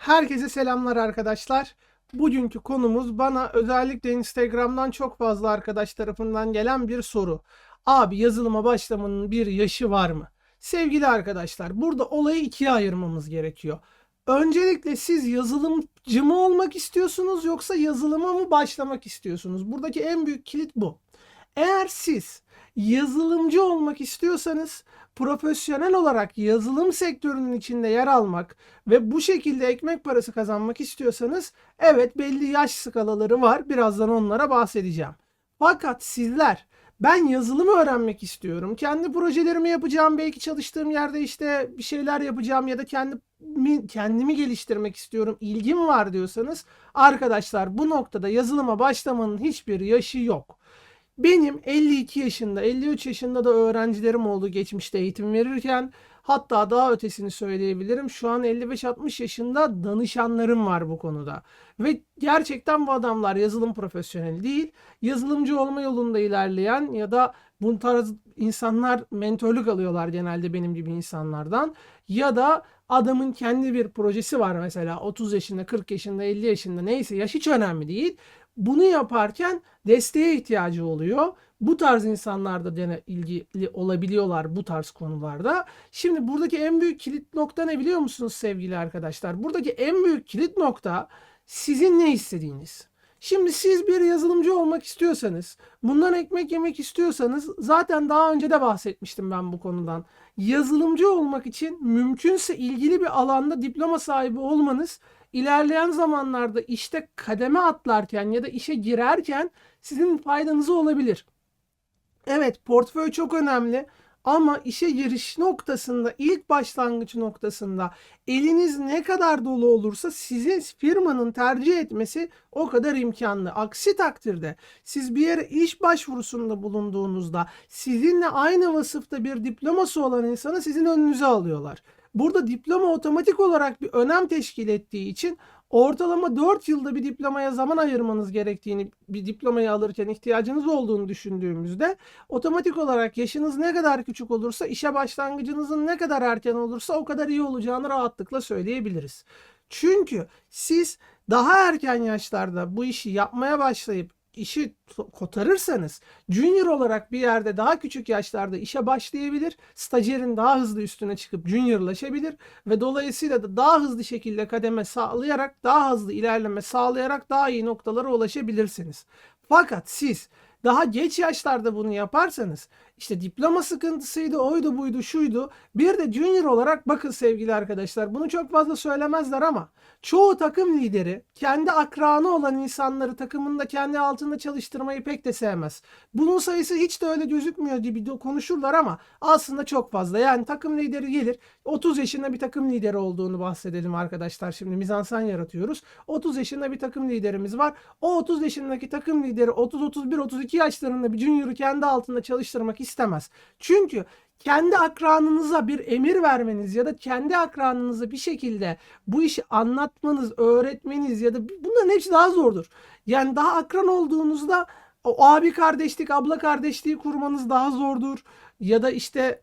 Herkese selamlar arkadaşlar. Bugünkü konumuz bana özellikle Instagram'dan çok fazla arkadaş tarafından gelen bir soru. Abi yazılıma başlamanın bir yaşı var mı? Sevgili arkadaşlar, burada olayı ikiye ayırmamız gerekiyor. Öncelikle siz yazılımcı mı olmak istiyorsunuz yoksa yazılıma mı başlamak istiyorsunuz? Buradaki en büyük kilit bu. Eğer siz yazılımcı olmak istiyorsanız profesyonel olarak yazılım sektörünün içinde yer almak ve bu şekilde ekmek parası kazanmak istiyorsanız evet belli yaş skalaları var. Birazdan onlara bahsedeceğim. Fakat sizler ben yazılımı öğrenmek istiyorum. Kendi projelerimi yapacağım. Belki çalıştığım yerde işte bir şeyler yapacağım ya da kendimi geliştirmek istiyorum. İlgim var diyorsanız arkadaşlar bu noktada yazılıma başlamanın hiçbir yaşı yok. Benim 52 yaşında, 53 yaşında da öğrencilerim oldu geçmişte eğitim verirken. Hatta daha ötesini söyleyebilirim. Şu an 55-60 yaşında danışanlarım var bu konuda. Ve gerçekten bu adamlar yazılım profesyoneli değil, yazılımcı olma yolunda ilerleyen ya da bu tarz insanlar mentörlük alıyorlar genelde benim gibi insanlardan. Ya da adamın kendi bir projesi var mesela 30 yaşında, 40 yaşında, 50 yaşında neyse yaş hiç önemli değil. Bunu yaparken desteğe ihtiyacı oluyor. Bu tarz insanlar da gene ilgili olabiliyorlar bu tarz konularda. Şimdi buradaki en büyük kilit nokta ne biliyor musunuz sevgili arkadaşlar? Buradaki en büyük kilit nokta sizin ne istediğiniz. Şimdi siz bir yazılımcı olmak istiyorsanız, bundan ekmek yemek istiyorsanız zaten daha önce de bahsetmiştim ben bu konudan. Yazılımcı olmak için mümkünse ilgili bir alanda diploma sahibi olmanız ilerleyen zamanlarda işte kademe atlarken ya da işe girerken sizin faydanıza olabilir. Evet, portföy çok önemli ama işe giriş noktasında, ilk başlangıç noktasında eliniz ne kadar dolu olursa sizi firmanın tercih etmesi o kadar imkanlı. Aksi takdirde siz bir yere iş başvurusunda bulunduğunuzda sizinle aynı vasıfta bir diploması olan insanı sizin önünüze alıyorlar. Burada diploma otomatik olarak bir önem teşkil ettiği için ortalama 4 yılda bir diplomaya zaman ayırmanız gerektiğini, bir diplomayı alırken ihtiyacınız olduğunu düşündüğümüzde otomatik olarak yaşınız ne kadar küçük olursa işe başlangıcınızın ne kadar erken olursa o kadar iyi olacağını rahatlıkla söyleyebiliriz. Çünkü siz daha erken yaşlarda bu işi yapmaya başlayıp işi kotarırsanız junior olarak bir yerde daha küçük yaşlarda işe başlayabilir, stajyerin daha hızlı üstüne çıkıp juniorlaşabilir ve dolayısıyla da daha hızlı şekilde kademe sağlayarak, daha hızlı ilerleme sağlayarak daha iyi noktalara ulaşabilirsiniz. Fakat siz daha geç yaşlarda bunu yaparsanız işte diploma sıkıntısıydı, oydu buydu, şuydu. Bir de junior olarak bakın sevgili arkadaşlar bunu çok fazla söylemezler ama çoğu takım lideri kendi akranı olan insanları takımında kendi altında çalıştırmayı pek de sevmez. Bunun sayısı hiç de öyle gözükmüyor gibi konuşurlar ama aslında çok fazla. Yani takım lideri gelir 30 yaşında bir takım lideri olduğunu bahsedelim arkadaşlar. Şimdi mizansen yaratıyoruz. 30 yaşında bir takım liderimiz var. O 30 yaşındaki takım lideri 30, 31, 32 yaşlarında bir junior'u kendi altında çalıştırmak istemez. Çünkü kendi akranınıza bir emir vermeniz ya da kendi akranınıza bir şekilde bu işi anlatmanız, öğretmeniz ya da bunların hepsi daha zordur. Yani daha akran olduğunuzda o abi kardeşlik, abla kardeşliği kurmanız daha zordur. Ya da işte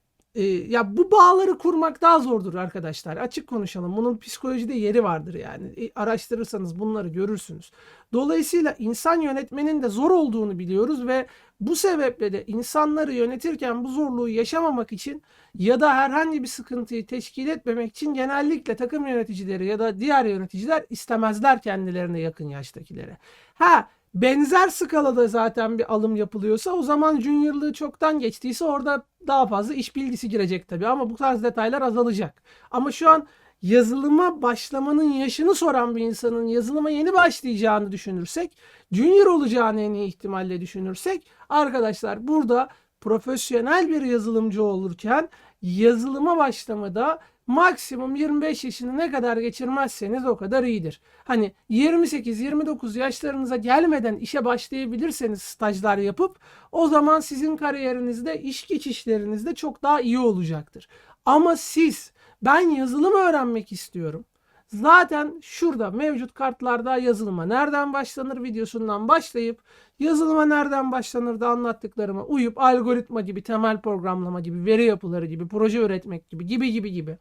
ya bu bağları kurmak daha zordur arkadaşlar. Açık konuşalım. Bunun psikolojide yeri vardır yani. Araştırırsanız bunları görürsünüz. Dolayısıyla insan yönetmenin de zor olduğunu biliyoruz ve bu sebeple de insanları yönetirken bu zorluğu yaşamamak için ya da herhangi bir sıkıntıyı teşkil etmemek için genellikle takım yöneticileri ya da diğer yöneticiler istemezler kendilerine yakın yaştakilere. Ha, benzer skalada zaten bir alım yapılıyorsa o zaman juniorlığı çoktan geçtiyse orada daha fazla iş bilgisi girecek tabii ama bu tarz detaylar azalacak. Ama şu an yazılıma başlamanın yaşını soran bir insanın yazılıma yeni başlayacağını düşünürsek, junior olacağını en iyi ihtimalle düşünürsek arkadaşlar burada profesyonel bir yazılımcı olurken yazılıma başlamada maksimum 25 yaşını ne kadar geçirmezseniz o kadar iyidir. Hani 28-29 yaşlarınıza gelmeden işe başlayabilirseniz stajlar yapıp o zaman sizin kariyerinizde, iş geçişlerinizde çok daha iyi olacaktır. Ama siz ben yazılım öğrenmek istiyorum. Zaten şurada mevcut kartlarda yazılıma nereden başlanır videosundan başlayıp yazılıma nereden başlanır da anlattıklarıma uyup algoritma gibi, temel programlama gibi, veri yapıları gibi, proje üretmek gibi gibi.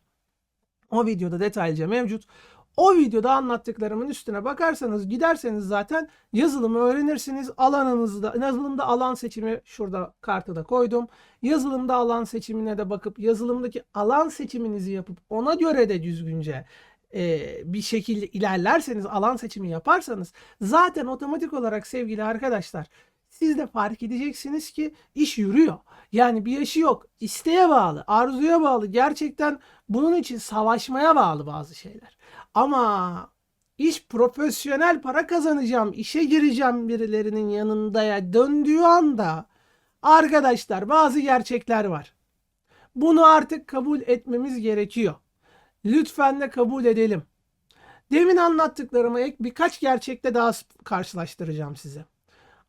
O videoda detaylıca mevcut. O videoda anlattıklarımın üstüne bakarsanız giderseniz zaten yazılımı öğrenirsiniz. Alanınızda, yazılımda alan seçimi şurada kartı da koydum. Yazılımda alan seçimine de bakıp yazılımdaki alan seçiminizi yapıp ona göre de düzgünce bir şekilde ilerlerseniz, alan seçimi yaparsanız zaten otomatik olarak sevgili arkadaşlar siz de fark edeceksiniz ki iş yürüyor. Yani bir yaşı yok. İsteğe bağlı, arzuya bağlı. Gerçekten bunun için savaşmaya bağlı bazı şeyler. Ama iş profesyonel para kazanacağım, işe gireceğim birilerinin yanındaya döndüğü anda arkadaşlar bazı gerçekler var. Bunu artık kabul etmemiz gerekiyor. Lütfen de kabul edelim. Demin anlattıklarıma ek birkaç gerçekte daha karşılaştıracağım size.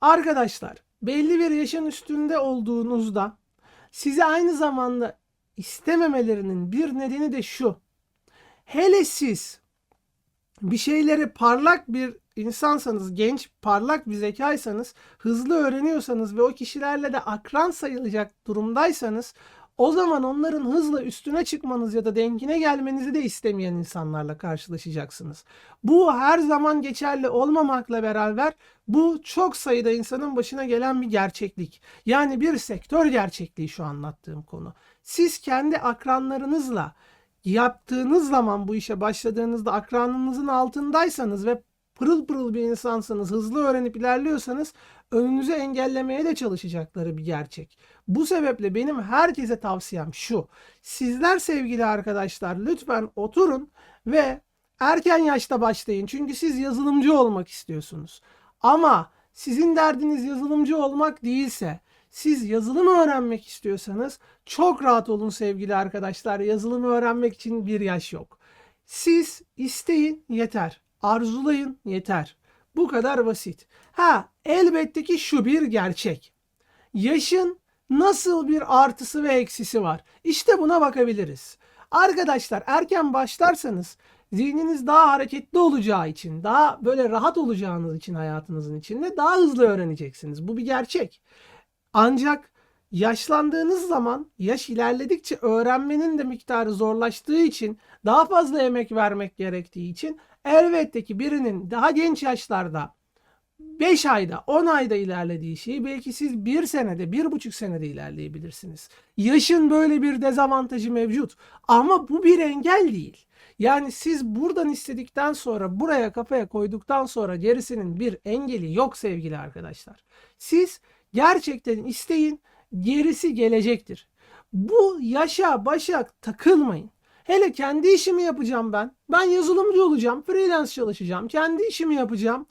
Arkadaşlar, belli bir yaşın üstünde olduğunuzda sizi aynı zamanda istememelerinin bir nedeni de şu. Hele siz bir şeyleri parlak bir insansanız, genç, parlak bir zekaysanız, hızlı öğreniyorsanız ve o kişilerle de akran sayılacak durumdaysanız o zaman onların hızla üstüne çıkmanız ya da dengine gelmenizi de istemeyen insanlarla karşılaşacaksınız. Bu her zaman geçerli olmamakla beraber bu çok sayıda insanın başına gelen bir gerçeklik. Yani bir sektör gerçekliği şu anlattığım konu. Siz kendi akranlarınızla yaptığınız zaman bu işe başladığınızda akranınızın altındaysanız ve pırıl pırıl bir insansanız, hızlı öğrenip ilerliyorsanız önünüzü engellemeye de çalışacakları bir gerçek. Bu sebeple benim herkese tavsiyem şu. Sizler sevgili arkadaşlar lütfen oturun ve erken yaşta başlayın. Çünkü siz yazılımcı olmak istiyorsunuz. Ama sizin derdiniz yazılımcı olmak değilse, siz yazılım öğrenmek istiyorsanız çok rahat olun sevgili arkadaşlar. Yazılımı öğrenmek için bir yaş yok. Siz isteyin yeter. Arzulayın yeter. Bu kadar basit. Ha, elbette ki şu bir gerçek. Yaşın nasıl bir artısı ve eksisi var? İşte buna bakabiliriz. Arkadaşlar erken başlarsanız zihniniz daha hareketli olacağı için, daha böyle rahat olacağınız için hayatınızın içinde daha hızlı öğreneceksiniz. Bu bir gerçek. Ancak yaşlandığınız zaman yaş ilerledikçe öğrenmenin de miktarı zorlaştığı için daha fazla emek vermek gerektiği için elbette ki birinin daha genç yaşlarda 5 ayda 10 ayda ilerlediği şeyi belki siz 1 senede 1,5 senede ilerleyebilirsiniz. Yaşın böyle bir dezavantajı mevcut ama bu bir engel değil. Yani siz buradan istedikten sonra buraya kafaya koyduktan sonra gerisinin bir engeli yok sevgili arkadaşlar. Siz gerçekten isteyin, gerisi gelecektir. Bu yaşa başa takılmayın. Hele kendi işimi yapacağım ben. Ben yazılımcı olacağım, freelance çalışacağım, kendi işimi yapacağım.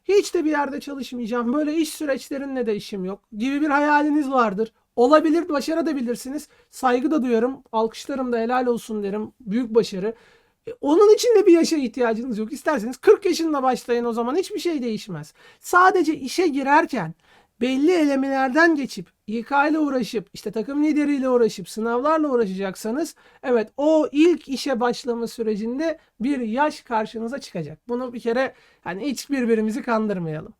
Hiç de bir yerde çalışmayacağım. Böyle iş süreçlerinle de işim yok gibi bir hayaliniz vardır. Olabilir, başarabilirsiniz. Saygı da duyarım, alkışlarım da helal olsun derim. Büyük başarı. Onun için de bir yaşa ihtiyacınız yok. İsterseniz 40 yaşında başlayın o zaman hiçbir şey değişmez. Sadece işe girerken belli elemelerden geçip İK ile uğraşıp işte takım lideriyle uğraşıp sınavlarla uğraşacaksanız evet o ilk işe başlama sürecinde bir yaş karşınıza çıkacak. Bunu bir kere hani hiç birbirimizi kandırmayalım.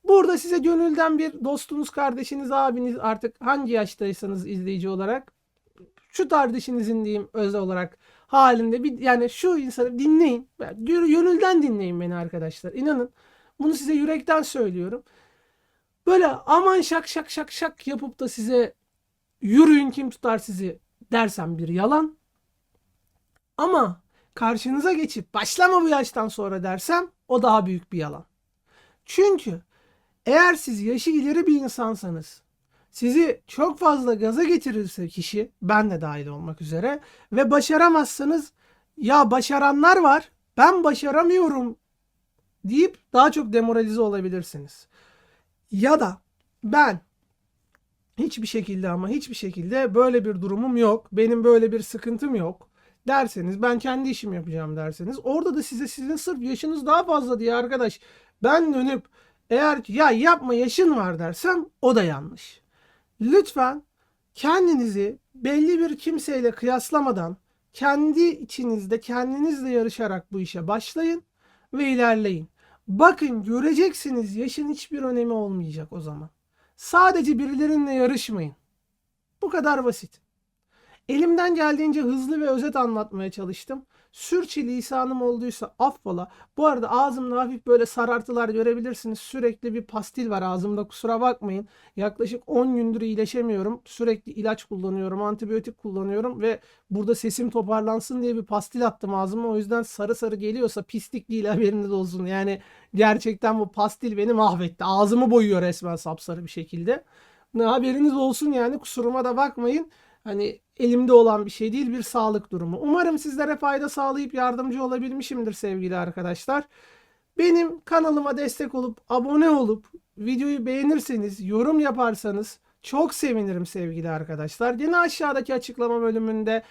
Burada size gönülden bir dostunuz, kardeşiniz, abiniz artık hangi yaştaysanız izleyici olarak şu kardeşinizin diyeyim özel olarak halinde bir yani şu insanı dinleyin. Gönülden dinleyin beni arkadaşlar. İnanın bunu size yürekten söylüyorum. Böyle aman şak şak şak şak yapıp da size yürüyün kim tutar sizi dersem bir yalan. Ama karşınıza geçip başlama bu yaştan sonra dersem o daha büyük bir yalan. Çünkü eğer siz yaşı ileri bir insansanız sizi çok fazla gaza getirirse kişi ben de dahil olmak üzere ve başaramazsanız ya başaranlar var ben başaramıyorum deyip daha çok demoralize olabilirsiniz. Ya da ben hiçbir şekilde ama hiçbir şekilde böyle bir durumum yok. Benim böyle bir sıkıntım yok derseniz ben kendi işimi yapacağım derseniz orada da size sizin sırf yaşınız daha fazla diye arkadaş ben dönüp eğer ya yapma yaşın var dersem o da yanlış. Lütfen kendinizi belli bir kimseyle kıyaslamadan kendi içinizde kendinizle yarışarak bu işe başlayın ve ilerleyin. Bakın göreceksiniz yaşın hiçbir önemi olmayacak o zaman. Sadece birilerinle yarışmayın. Bu kadar basit. Elimden geldiğince hızlı ve özet anlatmaya çalıştım. Sürçülisanım olduysa affola. Bu arada ağzımda hafif böyle sarartılar görebilirsiniz. Sürekli bir pastil var ağzımda, kusura bakmayın. Yaklaşık 10 gündür iyileşemiyorum. Sürekli ilaç kullanıyorum, antibiyotik kullanıyorum ve burada sesim toparlansın diye bir pastil attım ağzıma. O yüzden sarı sarı geliyorsa pislik değil, haberiniz olsun. Yani gerçekten bu pastil beni mahvetti. Ağzımı boyuyor resmen sapsarı bir şekilde. Ne haberiniz olsun, yani kusuruma da bakmayın. Hani elimde olan bir şey değil, bir sağlık durumu. Umarım sizlere fayda sağlayıp yardımcı olabilmişimdir sevgili arkadaşlar. Benim kanalıma destek olup abone olup videoyu beğenirseniz, yorum yaparsanız çok sevinirim sevgili arkadaşlar. Yine aşağıdaki açıklama bölümünde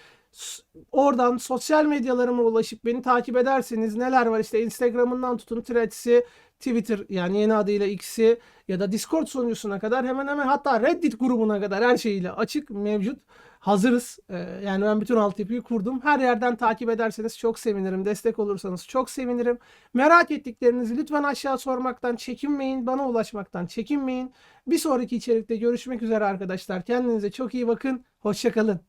oradan sosyal medyalarıma ulaşıp beni takip ederseniz neler var, işte Instagram'ından tutun Threads'i, Twitter yani yeni adıyla X'i ya da Discord sunucusuna kadar, hemen hemen hatta Reddit grubuna kadar her şeyiyle açık, mevcut. Hazırız. Yani ben bütün altyapıyı kurdum. Her yerden takip ederseniz çok sevinirim. Destek olursanız çok sevinirim. Merak ettiklerinizi lütfen aşağı sormaktan çekinmeyin. Bana ulaşmaktan çekinmeyin. Bir sonraki içerikte görüşmek üzere arkadaşlar. Kendinize çok iyi bakın. Hoşça kalın.